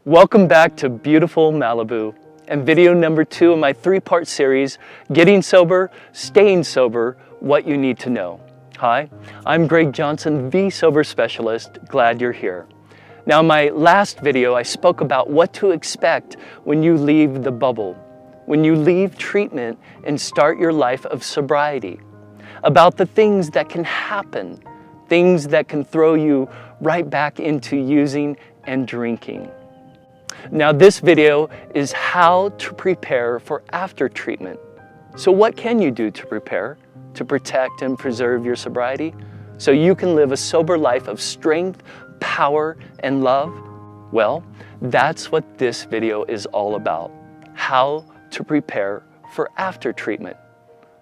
Welcome back to beautiful Malibu and video number 2 of my 3-part series, Getting Sober, Staying Sober, What You Need to Know. Hi, I'm Greg Johnson, the Sober Specialist. Glad you're here. Now, in my last video, I spoke about what to expect when you leave the bubble, when you leave treatment and start your life of sobriety, about the things that can happen, things that can throw you right back into using and drinking. Now, this video is how to prepare for after treatment. So what can you do to prepare, to protect and preserve your sobriety, so you can live a sober life of strength, power, and love? Well, that's what this video is all about, how to prepare for after treatment.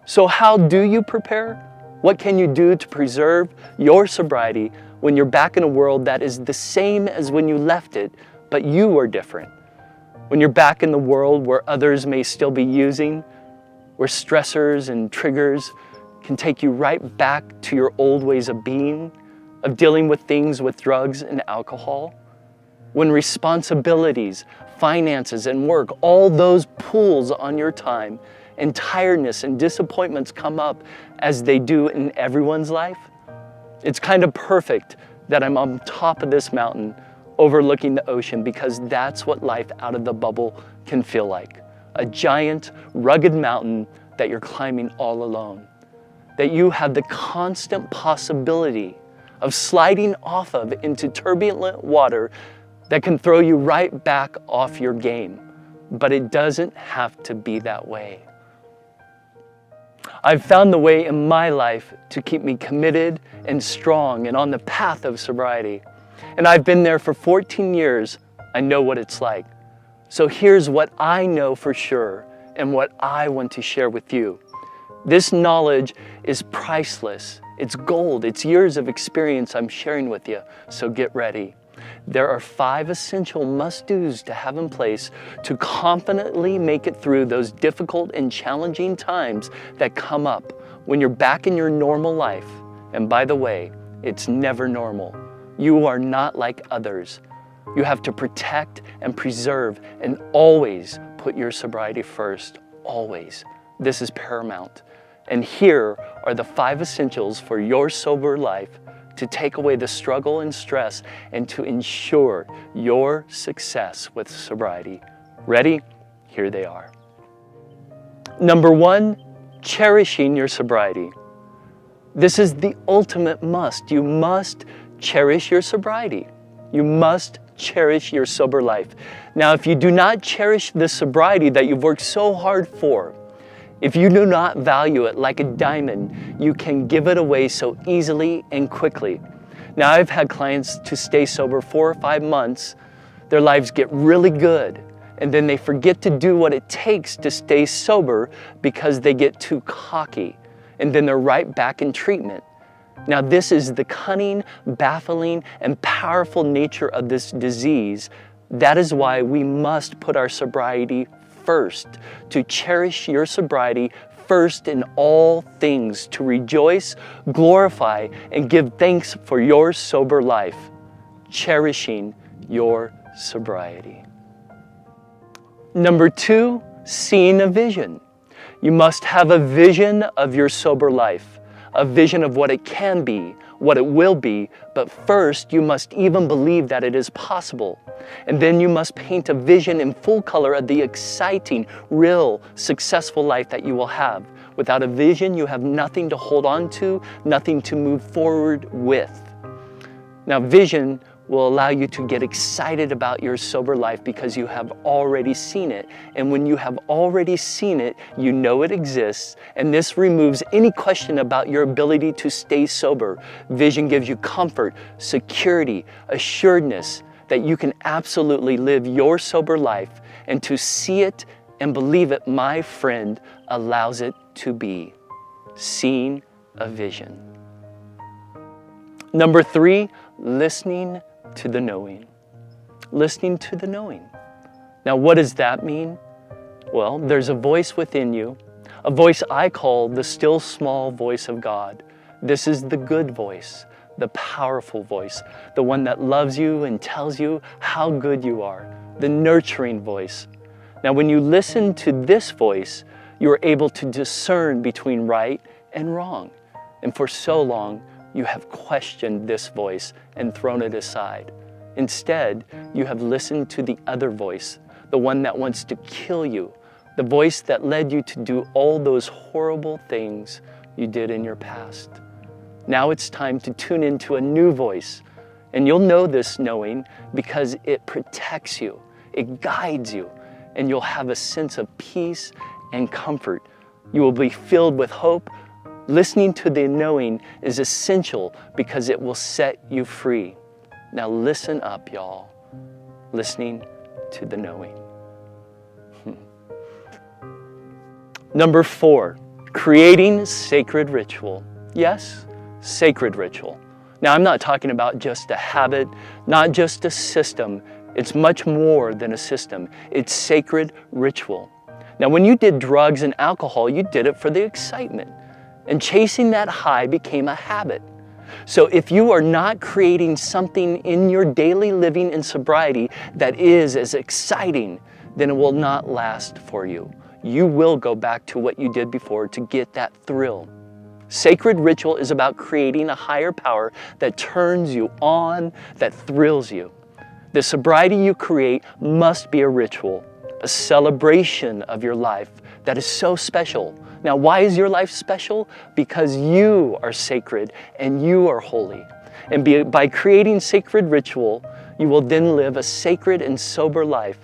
So how do you prepare? What can you do to preserve your sobriety when you're back in a world that is the same as when you left it, but you are different? When you're back in the world where others may still be using, where stressors and triggers can take you right back to your old ways of being, of dealing with things with drugs and alcohol, when responsibilities, finances, and work, all those pulls on your time, and tiredness and disappointments come up as they do in everyone's life. It's kind of perfect that I'm on top of this mountain overlooking the ocean, because that's what life out of the bubble can feel like. A giant, rugged mountain that you're climbing all alone. That you have the constant possibility of sliding off of into turbulent water that can throw you right back off your game. But it doesn't have to be that way. I've found the way in my life to keep me committed and strong and on the path of sobriety. And I've been there for 14 years. I know what it's like. So here's what I know for sure and what I want to share with you. This knowledge is priceless. It's gold. It's years of experience I'm sharing with you. So get ready. There are 5 essential must-dos to have in place to confidently make it through those difficult and challenging times that come up when you're back in your normal life. And by the way, it's never normal. You are not like others. You have to protect and preserve and always put your sobriety first. Always. This is paramount. And here are the 5 essentials for your sober life to take away the struggle and stress and to ensure your success with sobriety. Ready? Here they are. Number 1, cherishing your sobriety. This is the ultimate must. You must cherish your sobriety. You must cherish your sober life. Now, if you do not cherish the sobriety that you've worked so hard for, if you do not value it like a diamond, you can give it away so easily and quickly. Now, I've had clients to stay sober 4 or 5 months, their lives get really good, and then they forget to do what it takes to stay sober because they get too cocky, and then they're right back in treatment. Now, this is the cunning, baffling, and powerful nature of this disease. That is why we must put our sobriety first, to cherish your sobriety first in all things, to rejoice, glorify, and give thanks for your sober life, cherishing your sobriety. Number 2, seeing a vision. You must have a vision of your sober life, a vision of what it can be, what it will be, but first you must even believe that it is possible. And then you must paint a vision in full color of the exciting, real, successful life that you will have. Without a vision, you have nothing to hold on to, nothing to move forward with. Now, vision will allow you to get excited about your sober life because you have already seen it. And when you have already seen it, you know it exists. And this removes any question about your ability to stay sober. Vision gives you comfort, security, assuredness that you can absolutely live your sober life. And to see it and believe it, my friend, allows it to be. Seeing a vision. Number 3, listening to the knowing. Listening to the knowing. Now, what does that mean? Well, there's a voice within you, a voice I call the still small voice of God. This is the good voice, the powerful voice, the one that loves you and tells you how good you are, the nurturing voice. Now, when you listen to this voice, you are able to discern between right and wrong. And for so long, you have questioned this voice and thrown it aside. Instead, you have listened to the other voice, the one that wants to kill you, the voice that led you to do all those horrible things you did in your past. Now it's time to tune into a new voice. And you'll know this knowing because it protects you, it guides you, and you'll have a sense of peace and comfort. You will be filled with hope. Listening to the knowing is essential because it will set you free. Now listen up, y'all. Listening to the knowing. Number 4, creating sacred ritual. Yes, sacred ritual. Now, I'm not talking about just a habit, not just a system. It's much more than a system. It's sacred ritual. Now, when you did drugs and alcohol, you did it for the excitement. And chasing that high became a habit. So if you are not creating something in your daily living in sobriety that is as exciting, then it will not last for you. You will go back to what you did before to get that thrill. Sacred ritual is about creating a higher power that turns you on, that thrills you. The sobriety you create must be a ritual, a celebration of your life that is so special. Now, why is your life special? Because you are sacred and you are holy. And by creating sacred ritual, you will then live a sacred and sober life.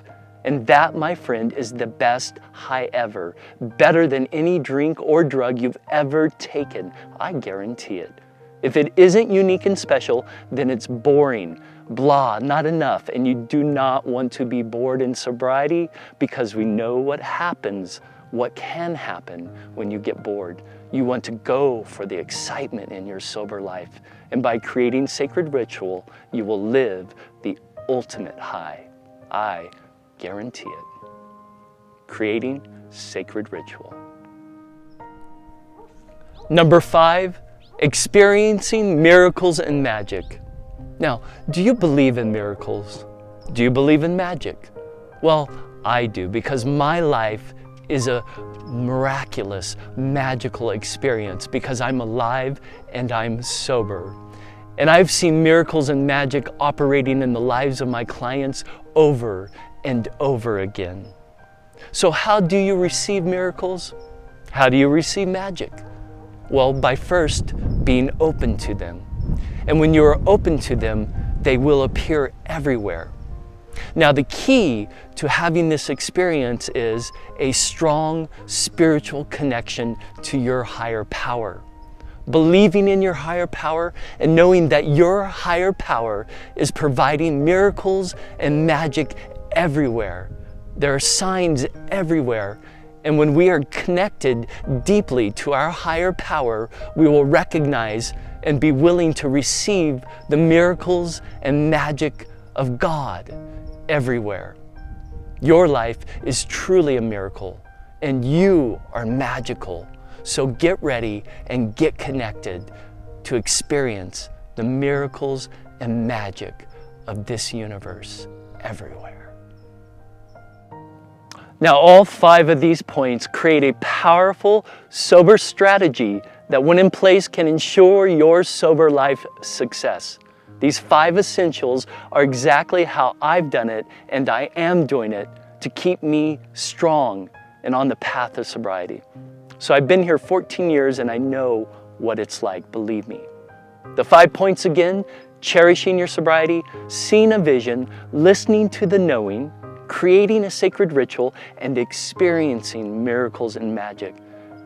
And that, my friend, is the best high ever. Better than any drink or drug you've ever taken. I guarantee it. If it isn't unique and special, then it's boring, blah, not enough. And you do not want to be bored in sobriety because we know what happens, what can happen when you get bored. You want to go for the excitement in your sober life. And by creating sacred ritual, you will live the ultimate high. I guarantee it. Creating sacred ritual. Number 5, experiencing miracles and magic. Now, do you believe in miracles? Do you believe in magic? Well, I do, because my life is a miraculous, magical experience because I'm alive and I'm sober. And I've seen miracles and magic operating in the lives of my clients over and over again. So how do you receive miracles? How do you receive magic? Well, by first being open to them. And when you are open to them, they will appear everywhere. Now, the key to having this experience is a strong spiritual connection to your higher power. Believing in your higher power and knowing that your higher power is providing miracles and magic everywhere. There are signs everywhere. And when we are connected deeply to our higher power, we will recognize and be willing to receive the miracles and magic of God everywhere. Your life is truly a miracle, and you are magical. So get ready and get connected to experience the miracles and magic of this universe everywhere. Now, all 5 of these points create a powerful, sober strategy that, when in place, can ensure your sober life success. These 5 essentials are exactly how I've done it, and I am doing it to keep me strong and on the path of sobriety. So I've been here 14 years and I know what it's like, believe me. The 5 points again: cherishing your sobriety, seeing a vision, listening to the knowing, creating a sacred ritual, and experiencing miracles and magic.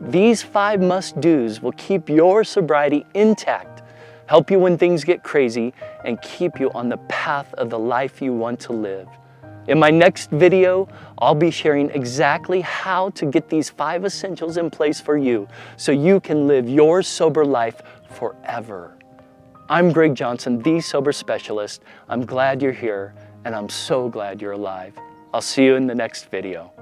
These 5 must-dos will keep your sobriety intact, help you when things get crazy, and keep you on the path of the life you want to live. In my next video, I'll be sharing exactly how to get these 5 essentials in place for you so you can live your sober life forever. I'm Greg Johnson, the Sober Specialist. I'm glad you're here, and I'm so glad you're alive. I'll see you in the next video.